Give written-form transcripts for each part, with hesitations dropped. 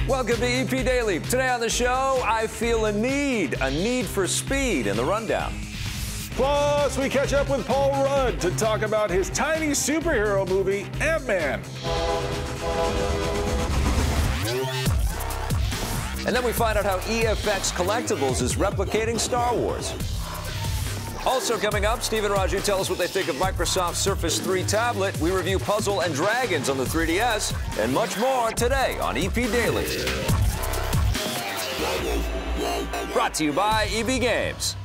Welcome to EP Daily. Today on the show, I feel a need for speed in the rundown. Plus, we catch up with Paul Rudd to talk about his tiny superhero movie, Ant-Man. And then we find out how EFX Collectibles is replicating Star Wars. Also coming up, Steve and Raju tell us what they think of Microsoft's Surface 3 tablet. We review Puzzle and Dragons on the 3DS, and much more today on EP Daily. Brought to you by EB Games.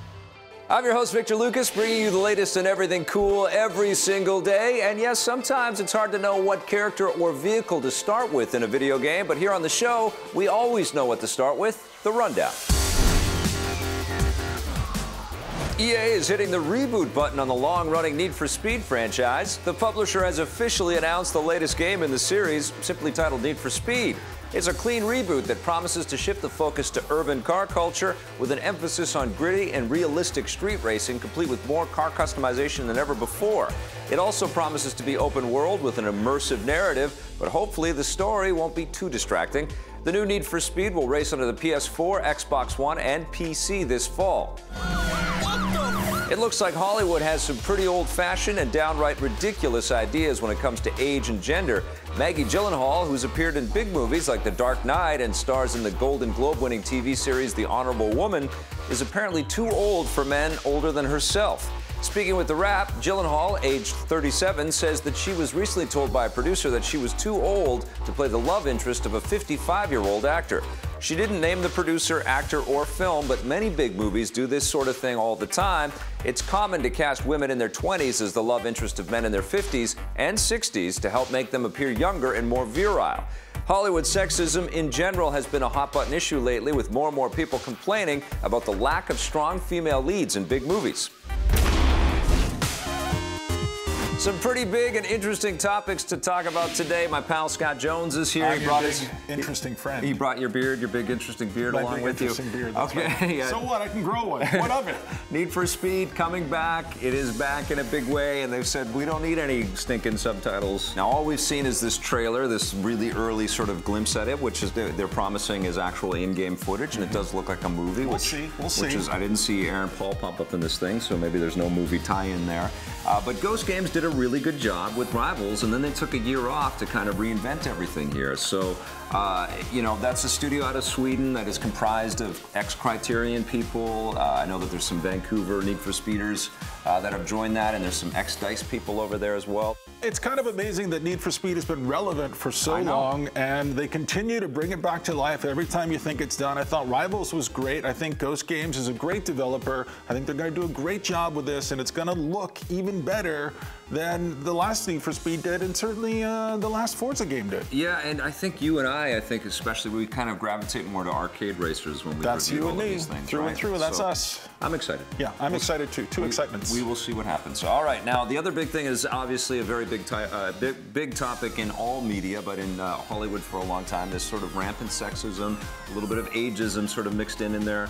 I'm your host, Victor Lucas, bringing you the latest in everything cool every single day. And yes, sometimes it's hard to know what character or vehicle to start with in a video game, but here on the show, we always know what to start with, the rundown. EA is hitting the reboot button on the long-running Need for Speed franchise. The publisher has officially announced the latest game in the series, simply titled Need for Speed. It's a clean reboot that promises to shift the focus to urban car culture with an emphasis on gritty and realistic street racing, complete with more car customization than ever before. It also promises to be open world with an immersive narrative, but hopefully the story won't be too distracting. The new Need for Speed will race under the PS4, Xbox One, and PC this fall. It looks like Hollywood has some pretty old-fashioned and downright ridiculous ideas when it comes to age and gender. Maggie Gyllenhaal, who's appeared in big movies like The Dark Knight and stars in the Golden Globe-winning TV series The Honorable Woman, is apparently too old for men older than herself. Speaking with The Wrap, Gyllenhaal, aged 37, says that she was recently told by a producer that she was too old to play the love interest of a 55-year-old actor. She didn't name the producer, actor, or film, but many big movies do this sort of thing all the time. It's common to cast women in their 20s as the love interest of men in their 50s and 60s to help make them appear younger and more virile. Hollywood sexism in general has been a hot-button issue lately, with more and more people complaining about the lack of strong female leads in big movies. Some pretty big and interesting topics to talk about today. My pal Scott Jones is here. He brought his interesting friend. He brought your beard, your big interesting beard, along with you. Beard, okay. Right. So what? I can grow one. What of it? Need for Speed coming back. It is back in a big way, and they've said we don't need any stinking subtitles. Now all we've seen is this trailer, this really early sort of glimpse at it, which is they're promising is actual in-game footage, and it does look like a movie. We'll see. Which is, I didn't see Aaron Paul pop up in this thing, so maybe there's no movie tie-in there. But Ghost Games did a really good job with Rivals, and then they took a year off to kind of reinvent everything here. So, you know, that's a studio out of Sweden that is comprised of ex-Criterion people. I know that there's some Vancouver Need for Speeders that have joined that, and there's some ex-DICE people over there as well. It's kind of amazing that Need for Speed has been relevant for so long, and they continue to bring it back to life every time you think it's done. I thought Rivals was great. I think Ghost Games is a great developer. I think they're going to do a great job with this, and it's going to look even better than the last Need for Speed did, and certainly the last Forza game did. Yeah, and I think you and I think especially, we kind of gravitate more to arcade racers when we review all of these things. Through and through, that's us. I'm excited. Yeah, I'm excited too. Two excitements. We will see what happens. So, all right, now the other big thing is obviously a very big topic in all media, but in Hollywood for a long time, this sort of rampant sexism, a little bit of ageism sort of mixed in there.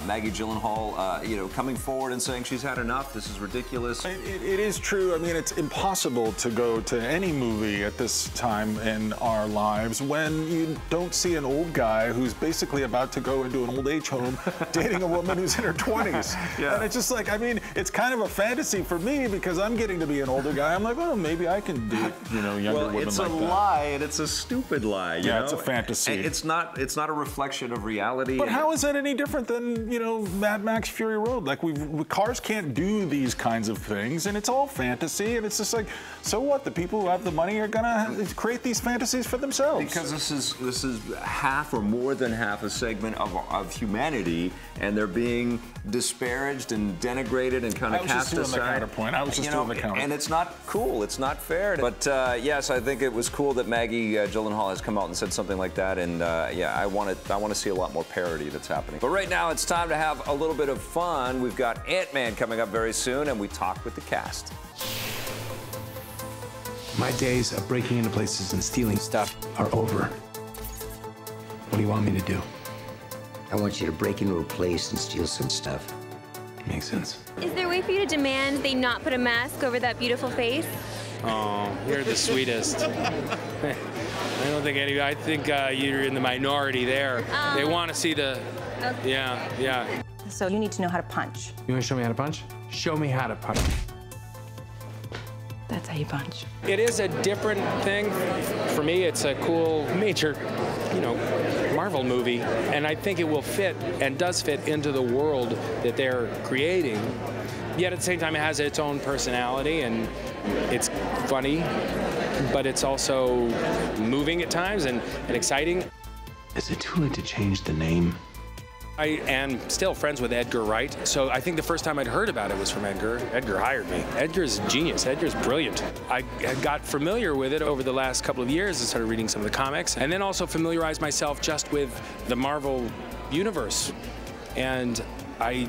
Maggie Gyllenhaal, you know, coming forward and saying she's had enough. This is ridiculous. It is true. I mean, it's impossible to go to any movie at this time in our lives when you don't see an old guy who's basically about to go into an old age home dating a woman who's in her 20s. Yeah. And it's just like, I mean, it's kind of a fantasy for me because I'm getting to be an older guy. I'm like, oh, maybe I can date, you know, younger women like that. Well, it's a lie, and it's a stupid lie. You know? It's a fantasy. It's not a reflection of reality. But how is that any different than, you know, Mad Max Fury Road? Like, cars can't do these kinds of things, and it's all fantasy, and it's just like, so what? The people who have the money are gonna create these fantasies for themselves. Because this is half or more than half a segment of humanity, and they're being disparaged and denigrated and kind of cast aside. I was just doing the counterpoint. I was just doing the counterpoint. And it's not cool. It's not fair. But yes, I think it was cool that Maggie Gyllenhaal has come out and said something like that. And yeah, I want to see a lot more parody that's happening. But right now, it's time to have a little bit of fun. We've got Ant-Man coming up very soon, and we talk with the cast. My days of breaking into places and stealing stuff are over. What do you want me to do? I want you to break into a place and steal some stuff. Makes sense. Is there a way for you to demand they not put a mask over that beautiful face? Oh, you're the sweetest. I don't think any. I think you're in the minority there. They want to see the. Okay. Yeah. So you need to know how to punch. You want to show me how to punch? Show me how to punch. That's how you punch. It is a different thing. For me, it's a cool major, Marvel movie, and I think it will fit and does fit into the world that they're creating. Yet at the same time, it has its own personality, and it's funny, but it's also moving at times and exciting. Is it too late to change the name? I am still friends with Edgar Wright, so I think the first time I'd heard about it was from Edgar. Edgar hired me. Edgar's a genius. Edgar's brilliant. I got familiar with it over the last couple of years and started reading some of the comics, and then also familiarized myself just with the Marvel universe. And I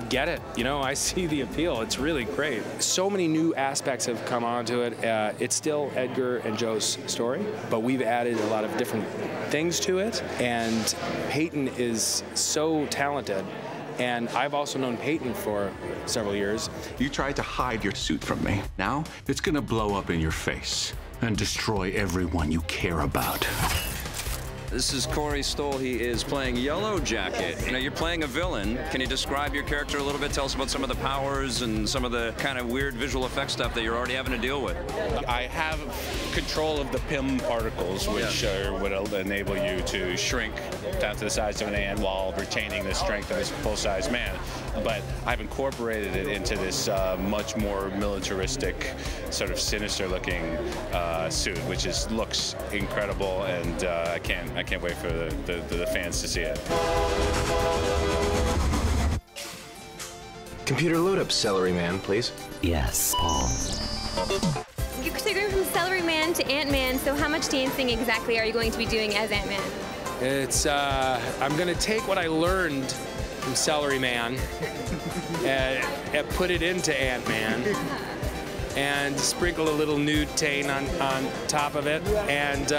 get it, I see the appeal. It's really great. So many new aspects have come onto it. It's still Edgar and Joe's story, but we've added a lot of different things to it, and Peyton is so talented. And I've also known Peyton for several years. You tried to hide your suit from me. Now it's gonna blow up in your face and destroy everyone you care about. This is Corey Stoll. He is playing Yellow Jacket. You're playing a villain. Can you describe your character a little bit? Tell us about some of the powers and some of the kind of weird visual effect stuff that you're already having to deal with. I have control of the PIM particles, which would enable you to shrink down to the size of an ant while retaining the strength of a full-size man. But I've incorporated it into this much more militaristic, sort of sinister-looking suit, which looks incredible, and I can't wait for the fans to see it. Computer load up Celery Man, please. Yes, Paul. So you're going from Celery Man to Ant-Man, so how much dancing exactly are you going to be doing as Ant-Man? I'm going to take what I learned from Celery Man and put it into Ant-Man and sprinkle a little nude Tane on top of it, and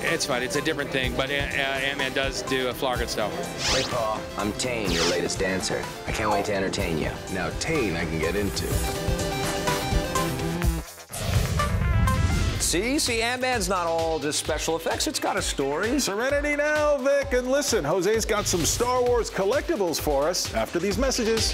it's fun. It's a different thing, but Ant-Man does do a Floggerstone. Hey, Paul. I'm Tane, your latest dancer. I can't wait to entertain you. Now, Tane I can get into. See, Ant-Man's not all just special effects. It's got a story. Serenity now, Vic. And listen, Jose's got some Star Wars collectibles for us after these messages.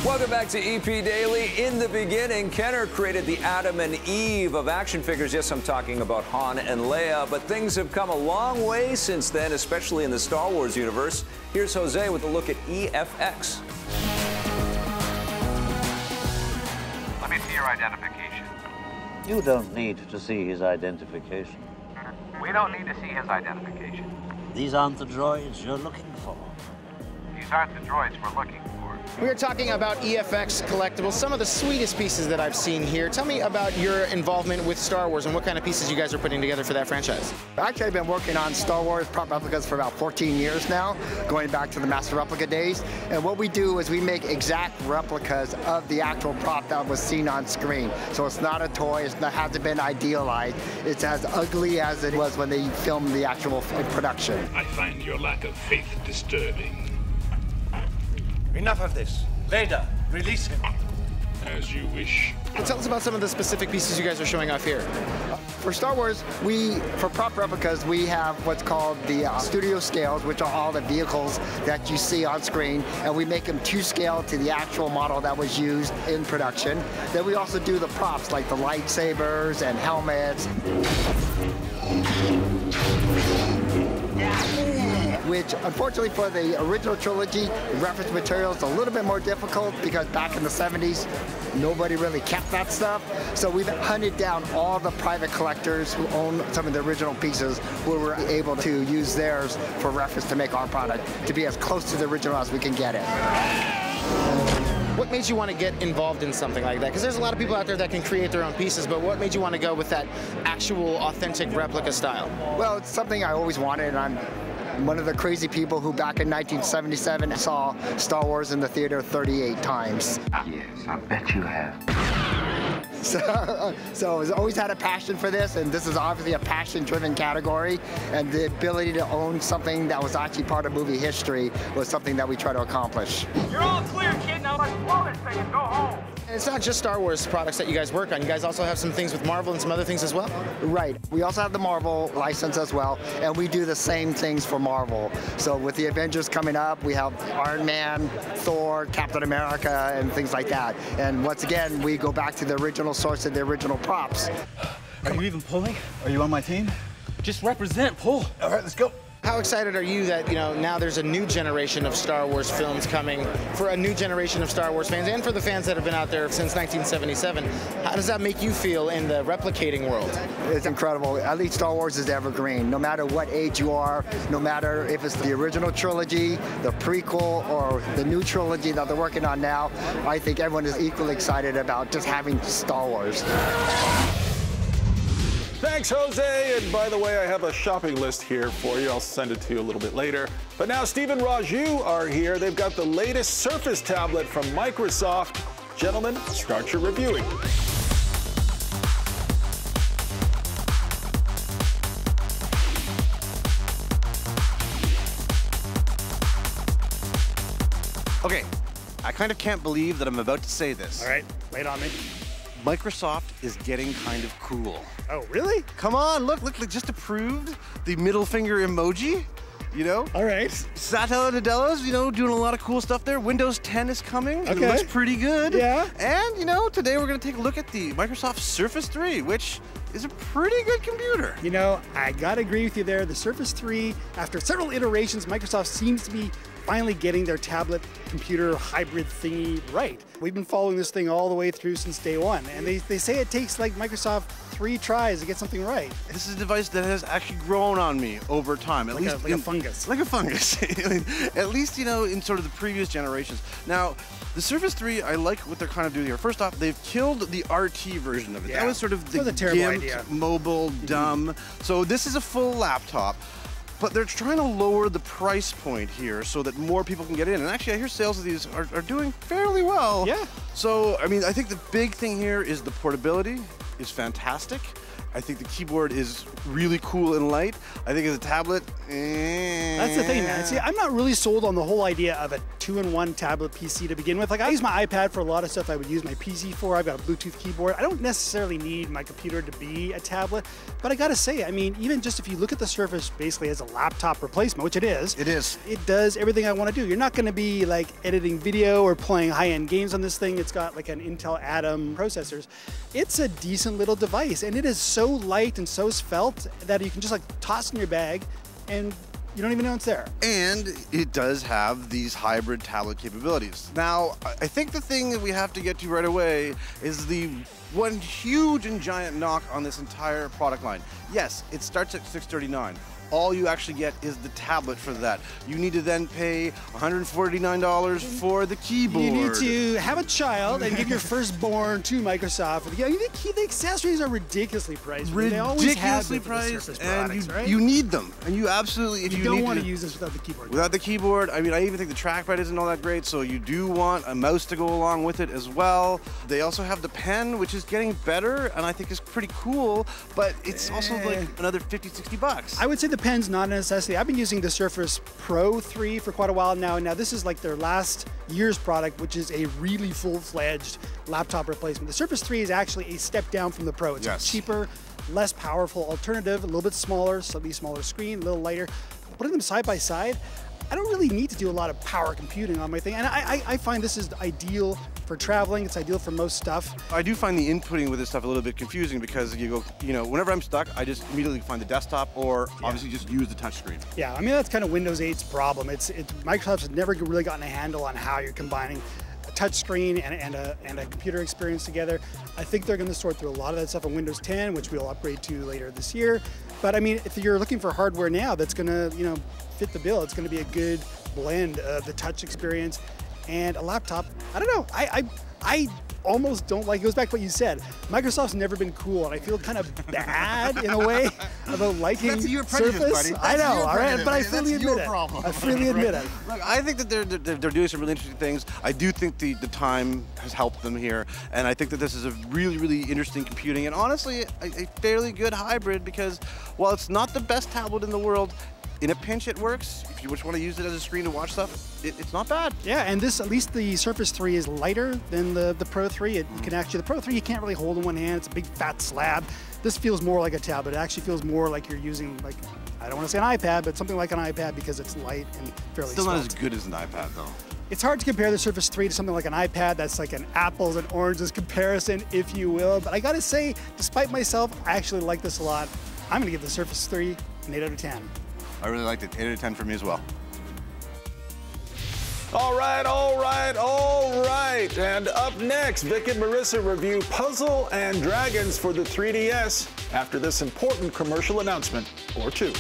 Welcome back to EP Daily. In the beginning, Kenner created the Adam and Eve of action figures. Yes, I'm talking about Han and Leia, but things have come a long way since then, especially in the Star Wars universe. Here's Jose with a look at EFX. Let me see your identification. You don't need to see his identification. We don't need to see his identification. These aren't the droids you're looking for. These aren't the droids we're looking for. We are talking about EFX collectibles, some of the sweetest pieces that I've seen here. Tell me about your involvement with Star Wars and what kind of pieces you guys are putting together for that franchise. Actually, I've been working on Star Wars prop replicas for about 14 years now, going back to the Master Replica days. And what we do is we make exact replicas of the actual prop that was seen on screen. So it's not a toy, it hasn't been idealized. It's as ugly as it was when they filmed the actual production. I find your lack of faith disturbing. Enough of this. Vader, release him. As you wish. Tell us about some of the specific pieces you guys are showing off here. For Star Wars, for prop replicas, we have what's called the studio scales, which are all the vehicles that you see on screen, and we make them to scale to the actual model that was used in production. Then we also do the props, like the lightsabers and helmets. Which, unfortunately for the original trilogy, the reference material is a little bit more difficult because back in the 70s, nobody really kept that stuff. So we've hunted down all the private collectors who own some of the original pieces, who were able to use theirs for reference to make our product to be as close to the original as we can get it. What made you want to get involved in something like that? Because there's a lot of people out there that can create their own pieces, but what made you want to go with that actual authentic replica style? Well, it's something I always wanted, and I'm one of the crazy people who back in 1977 saw Star Wars in the theater 38 times. Yes, I bet you have. So I've always had a passion for this, and this is obviously a passion-driven category, and the ability to own something that was actually part of movie history was something that we try to accomplish. You're all clear, kid. Now let's blow this thing and go home. And it's not just Star Wars products that you guys work on. You guys also have some things with Marvel and some other things as well? Right. We also have the Marvel license as well, and we do the same things for Marvel. So with the Avengers coming up, we have Iron Man, Thor, Captain America, and things like that. And once again, we go back to the original source and the original props. Are you even pulling? Are you on my team? Just represent, pull. All right, let's go. How excited are you that, now there's a new generation of Star Wars films coming for a new generation of Star Wars fans and for the fans that have been out there since 1977? How does that make you feel in the replicating world? It's incredible. At least Star Wars is evergreen. No matter what age you are, no matter if it's the original trilogy, the prequel, or the new trilogy that they're working on now, I think everyone is equally excited about just having Star Wars. Thanks, Jose. And by the way, I have a shopping list here for you. I'll send it to you a little bit later. But now Steve and Raju are here. They've got the latest Surface tablet from Microsoft. Gentlemen, start your reviewing. Okay, I kind of can't believe that I'm about to say this. All right, lay it on me. Microsoft is getting kind of cool. Oh, really? Come on, look, just approved the middle finger emoji, All right. Satya Nadella's, doing a lot of cool stuff there. Windows 10 is coming. Okay. It looks pretty good. Yeah. And, today we're going to take a look at the Microsoft Surface 3, which is a pretty good computer. I got to agree with you there. The Surface 3, after several iterations, Microsoft seems to be finally getting their tablet computer hybrid thingy right. We've been following this thing all the way through since day one, and they say it takes like Microsoft 3 tries to get something right. This is a device that has actually grown on me over time. At least like a fungus. Like a fungus. At least, in sort of the previous generations. Now, the Surface 3, I like what they're kind of doing here. First off, they've killed the RT version of it. Yeah. That was sort of the terrible gimped, idea. mobile, dumb. So this is a full laptop. But they're trying to lower the price point here so that more people can get in. And actually, I hear sales of these are doing fairly well. Yeah. So, I think the big thing here is the portability is fantastic. I think the keyboard is really cool and light. I think as a tablet, That's the thing, man. See, I'm not really sold on the whole idea of a 2-in-1 tablet PC to begin with. Like, I use my iPad for a lot of stuff I would use my PC for. I've got a Bluetooth keyboard. I don't necessarily need my computer to be a tablet. But I gotta say, even just if you look at the Surface basically as a laptop replacement, which it is. It is. It does everything I want to do. You're not gonna be like editing video or playing high-end games on this thing. It's got like an Intel Atom processors. It's a decent little device, and it is so light and so svelte that you can just like toss in your bag and you don't even know it's there. And it does have these hybrid tablet capabilities. Now, I think the thing that we have to get to right away is the one huge and giant knock on this entire product line. Yes, it starts at $639. All you actually get is the tablet for that. You need to then pay $149 for the keyboard. You need to have a child and give your firstborn to Microsoft. The accessories are ridiculously priced. They always have been for the Surface products, right? You need them. And you absolutely, if you don't need want to use this without the keyboard. Without the keyboard, I even think the trackpad isn't all that great, so you do want a mouse to go along with it as well. They also have the pen, which is getting better, and I think is pretty cool, but it's also like another 50, 60 bucks. I would say the pen's not a necessity. I've been using the Surface Pro 3 for quite a while now, and now this is like their last year's product, which is a really full-fledged laptop replacement. The Surface 3 is actually a step down from the Pro. It's a cheaper, less powerful alternative, a little bit smaller, slightly smaller screen, a little lighter. Putting them side by side, I don't really need to do a lot of power computing on my thing, and I find this is ideal for traveling. It's ideal for most stuff. I do find the inputting with this stuff a little bit confusing because you go, whenever I'm stuck, I just immediately find the desktop or obviously just use the touchscreen. Yeah, that's kind of Windows 8's problem. Microsoft's never really gotten a handle on how you're combining a touchscreen and a computer experience together. I think they're going to sort through a lot of that stuff on Windows 10, which we'll upgrade to later this year. But if you're looking for hardware now that's going to, fit the bill, it's going to be a good blend of the touch experience and a laptop. I don't know. I almost don't like, it goes back to what you said. Microsoft's never been cool, and I feel kind of bad in a way about liking That's your prejudice, Surface. buddy. I That's know, your all right, prejudice. but I That's freely your admit it. problem. I freely admit it. Look, I think that they're doing some really interesting things. I do think the time has helped them here, and I think that this is a really, really interesting computing, and honestly, a fairly good hybrid because while it's not the best tablet in the world, in a pinch it works. If you just want to use it as a screen to watch stuff, it's not bad. Yeah, and this, at least the Surface 3 is lighter than the Pro 3. You can actually, the Pro 3 you can't really hold in one hand. It's a big fat slab. This feels more like a tablet. It actually feels more like you're using, like, I don't want to say an iPad, but something like an iPad because it's light and fairly Still not as svelte. good as an iPad though. It's hard to compare the Surface 3 to something like an iPad. That's like an apples and oranges comparison, if you will. But I gotta say, despite myself, I actually like this a lot. I'm gonna give the Surface 3 an 8 out of 10. I really liked it. 8 out of 10 for me as well. All right, all right, all right. And up next, Vic and Marissa review Puzzle and Dragons for the 3DS after this important commercial announcement or two.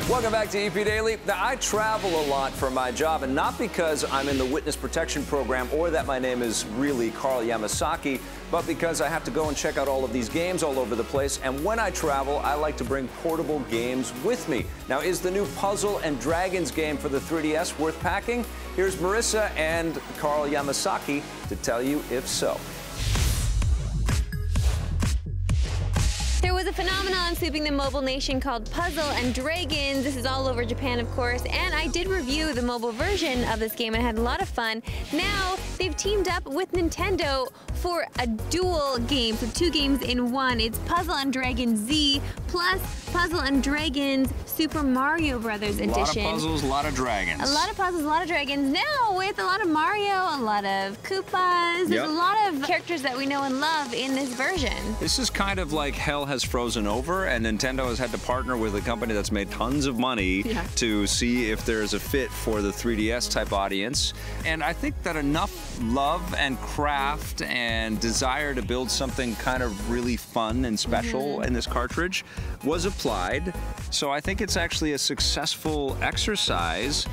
Welcome back to EP Daily. Now, I travel a lot for my job, and not because I'm in the witness protection program or that my name is really Carl Yamasaki, but because I have to go and check out all of these games all over the place. And when I travel, I like to bring portable games with me. Now, is the new Puzzle and Dragons game for the 3DS worth packing? Here's Marissa and Carl Yamasaki to tell you if so. There was a phenomenon sweeping the mobile nation called Puzzle and Dragons. This is all over Japan, of course, and I did review the mobile version of this game and I had a lot of fun. Now, they've teamed up with Nintendo for a dual game, so 2 games in one. It's Puzzle and Dragons Z plus Puzzle and Dragons Super Mario Brothers Edition. A lot of puzzles, a lot of dragons. A lot of puzzles, a lot of dragons. Now, with a lot of Mario, a lot of Koopas, there's a lot of characters that we know and love in this version. This is kind of like hell has frozen over, and Nintendo has had to partner with a company that's made tons of money to see if there's a fit for the 3DS type audience. And I think that enough love and craft and desire to build something kind of really fun and special in this cartridge was applied. So I think it's actually a successful exercise.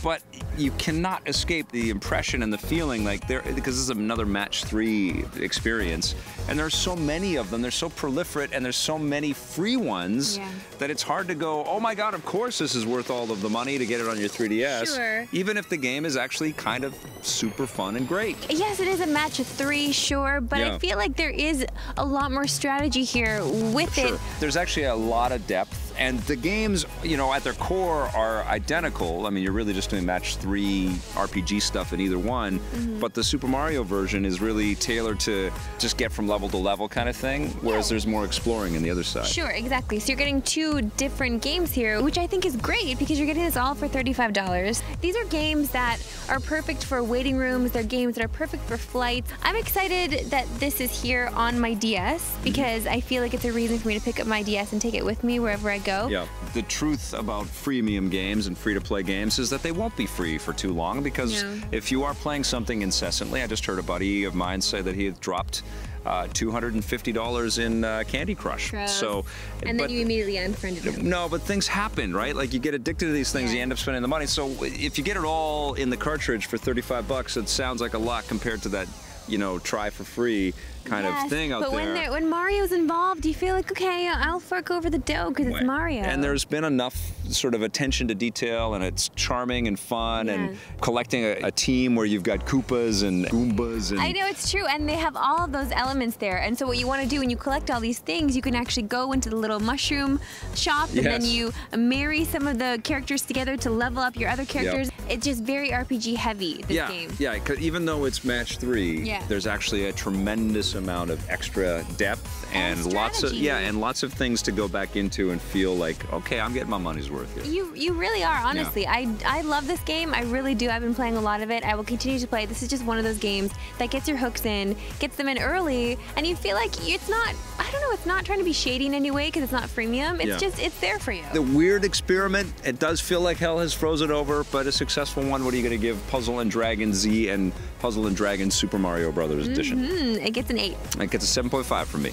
But you cannot escape the impression and the feeling like because this is another match 3 experience, and there's so many of them, they're so proliferate, and there's so many free ones that it's hard to go, oh my god, of course this is worth all of the money to get it on your 3DS. Sure. Even if the game is actually kind of super fun and great. Yes, it is a match of 3, sure, but I feel like there is a lot more strategy here with it. There's actually a lot of depth. And the games, you know, at their core are identical. I mean, you're really just doing match 3 RPG stuff in either one. But the Super Mario version is really tailored to just get from level to level kind of thing, whereas there's more exploring in the other side. Sure, exactly. So you're getting 2 different games here, which I think is great because you're getting this all for $35. These are games that are perfect for waiting rooms. They're games that are perfect for flights. I'm excited that this is here on my DS because I feel like it's a reason for me to pick up my DS and take it with me wherever I go. Yeah, the truth about freemium games and free-to-play games is that they won't be free for too long because if you are playing something incessantly, I just heard a buddy of mine say that he had dropped $250 in Candy Crush. So, and then you immediately unfriended him. No, but things happen, right? Like you get addicted to these things, you end up spending the money. So if you get it all in the cartridge for $35, it sounds like a lot compared to that, you know, try for free kind of thing out there. But when Mario's involved, you feel like, okay, I'll fork over the dough because it's Mario. And there's been enough sort of attention to detail, and it's charming and fun, and collecting a team where you've got Koopas and Goombas. And I know, it's true, and they have all of those elements there. And so what you want to do when you collect all these things, you can actually go into the little mushroom shop, and then you marry some of the characters together to level up your other characters. It's just very RPG heavy, this game. Yeah, 'cause even though it's match 3, there's actually a tremendous amount of extra depth and lots of things to go back into and feel like, okay, I'm getting my money's worth here. You really are, honestly. I love this game. I really do. I've been playing a lot of it. I will continue to play. This is just one of those games that gets your hooks in, gets them in early, and you feel like it's not, I don't know, it's not trying to be shady in any way because it's not freemium. It's just, it's there for you. The weird experiment, it does feel like hell has frozen over, but a successful one. What are you going to give Puzzle and Dragons Z and Puzzle and Dragons Super Mario Brothers Edition? It gets an 8. It gets a 7.5 from me.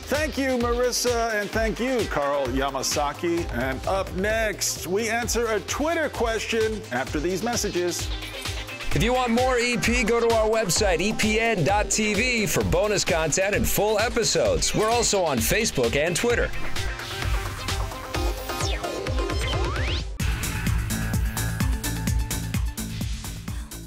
Thank you, Marissa, and thank you, Carl Yamasaki. And up next, we answer a Twitter question after these messages. If you want more EP, go to our website, epn.tv, for bonus content and full episodes. We're also on Facebook and Twitter.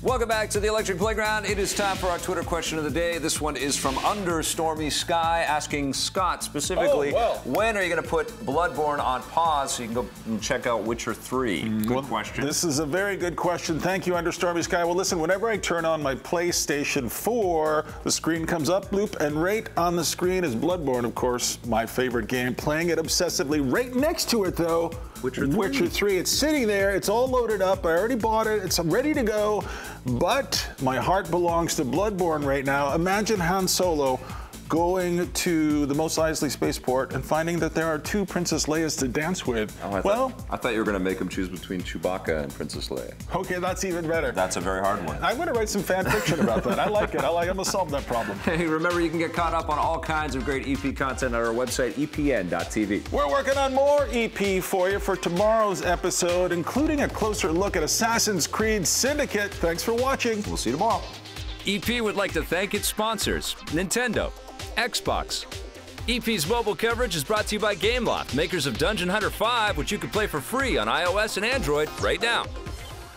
Welcome back to the Electric Playground. It is time for our Twitter question of the day. This one is from Under Stormy Sky, asking Scott specifically, when are you going to put Bloodborne on pause so you can go and check out Witcher 3? Good question. This is a very good question. Thank you, Under Stormy Sky. Well, listen, whenever I turn on my PlayStation 4, the screen comes up, bloop, and right on the screen is Bloodborne, of course, my favorite game. Playing it obsessively. Right next to it, though, Witcher 3. It's sitting there. It's all loaded up. I already bought it. It's ready to go. But my heart belongs to Bloodborne right now. Imagine Han Solo going to the Mos Eisley spaceport and finding that there are 2 Princess Leias to dance with. I thought you were going to make him choose between Chewbacca and Princess Leia. Okay, that's even better. That's a very hard one. I'm going to write some fan fiction about that. I like it. I'm going to solve that problem. Hey, remember, you can get caught up on all kinds of great EP content on our website, epn.tv. We're working on more EP for you for tomorrow's episode, including a closer look at Assassin's Creed Syndicate. Thanks for watching. We'll see you tomorrow. EP would like to thank its sponsors, Nintendo, Xbox. EP's mobile coverage is brought to you by Gameloft, makers of Dungeon Hunter 5, which you can play for free on iOS and Android right now.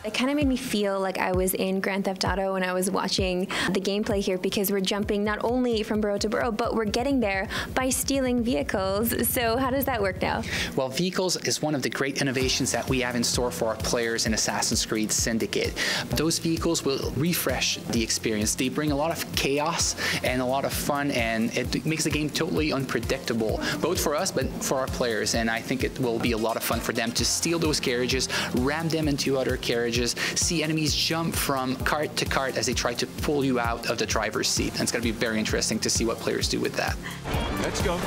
It kind of made me feel like I was in Grand Theft Auto when I was watching the gameplay here, because we're jumping not only from borough to borough, but we're getting there by stealing vehicles. So how does that work now? Well, vehicles is one of the great innovations that we have in store for our players in Assassin's Creed Syndicate. Those vehicles will refresh the experience. They bring a lot of chaos and a lot of fun, and it makes the game totally unpredictable, both for us, but for our players. And I think it will be a lot of fun for them to steal those carriages, ram them into other carriages, see enemies jump from cart to cart as they try to pull you out of the driver's seat. And it's going to be very interesting to see what players do with that. Let's go.